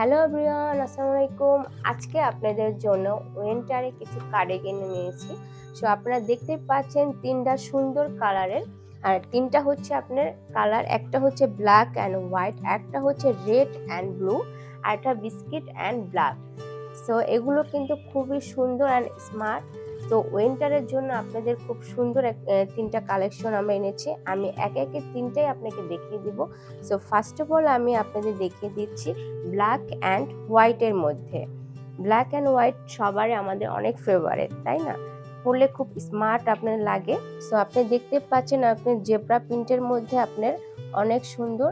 Hello everyone, আসসালামু আলাইকুম। আজকে আপনাদের জন্য উইন্টারে কিছু কার্ডিগান নিয়েছি। সো আপনারা দেখতে পাচ্ছেন তিনটা সুন্দর কালারের, আর তিনটা হচ্ছে আপনার কালার। একটা হচ্ছে ব্ল্যাক অ্যান্ড হোয়াইট, একটা হচ্ছে রেড অ্যান্ড ব্লু, আর একটা বিস্কিট অ্যান্ড ব্ল্যাক। সো এগুলো কিন্তু খুবই সুন্দর অ্যান্ড স্মার্ট। তো উইন্টারের জন্য আপনাদের খুব সুন্দর তিনটা কালেকশন আমরা এনেছি। আমি একে একে তিনটাই আপনাকে দেখিয়ে দিব। সো ফার্স্ট অফ অল আমি আপনাদের দেখিয়ে দিচ্ছি ব্ল্যাক অ্যান্ড হোয়াইটের মধ্যে। ব্ল্যাক অ্যান্ড হোয়াইট সবারই আমাদের অনেক ফেভারিট, তাই না? পরলে খুব স্মার্ট আপনার লাগে। সো আপনি দেখতে পাচ্ছেন আপনি জেব্রা প্রিন্টের মধ্যে আপনার অনেক সুন্দর,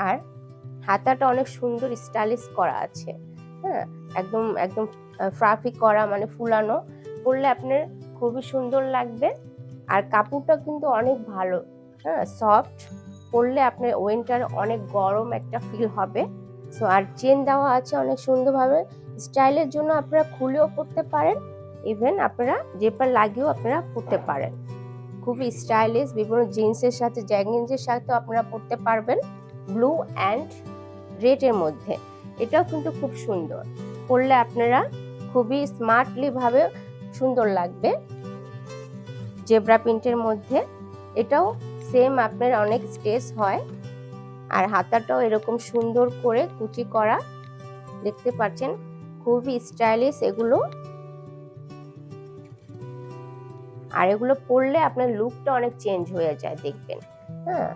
আর হাতাটা অনেক সুন্দর স্টাইলিশ করা আছে। হ্যাঁ, একদম একদম ফ্রাফি করা, মানে ফুলানো। পরলে আপনার খুবই সুন্দর লাগবে। আর কাপড়টা কিন্তু অনেক ভালো, হ্যাঁ, সফট। পরলে আপনার উইন্টার অনেক গরম একটা ফিল হবে। সো আর চেন দেওয়া আছে অনেক সুন্দরভাবে। স্টাইলের জন্য আপনারা খুলেও পরতে পারেন, ইভেন আপনারা জেপার লাগিয়েও আপনারা পরতে পারেন। খুবই স্টাইলিশ, বিভিন্ন জিন্সের সাথে জ্যাগিন্সের সাথে আপনারা পরতে পারবেন। ব্লু অ্যান্ড রেডের মধ্যে এটাও কিন্তু খুব সুন্দর। পরলে আপনারা খুবই স্মার্টলি ভাবে সুন্দর লাগবে। জেব্রা প্রিন্টের মধ্যে এটাও সেম আপনার অনেক স্টেজ হয়, আর হাতাটাও এরকম সুন্দর করে কুচি করা, দেখতে পাচ্ছেন খুবই স্টাইলিশ এগুলো। আর এগুলো পরলে আপনার লুকটা অনেক চেঞ্জ হয়ে যায়, দেখবেন। হ্যাঁ,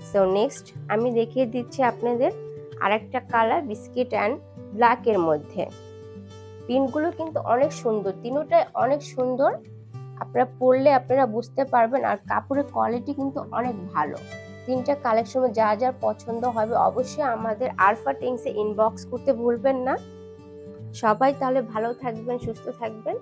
সো নেক্সট আমি দেখিয়ে দিচ্ছি আপনাদের আরেকটা কালার বিস্কিট অ্যান্ড ব্ল্যাকের মধ্যে। পিনগুলো কিন্তু অনেক সুন্দর, তিনটাই অনেক সুন্দর। আপনারা পরলে আপনারা বুঝতে পারবেন, আর কাপড়ের কোয়ালিটি কিন্তু অনেক ভালো। তিনটা কালেকশনে যা যা পছন্দ হবে অবশ্যই আমাদের আরফা টিংসে ইনবক্স করতে ভুলবেন না। সবাই তাহলে ভালো থাকবেন, সুস্থ থাকবেন।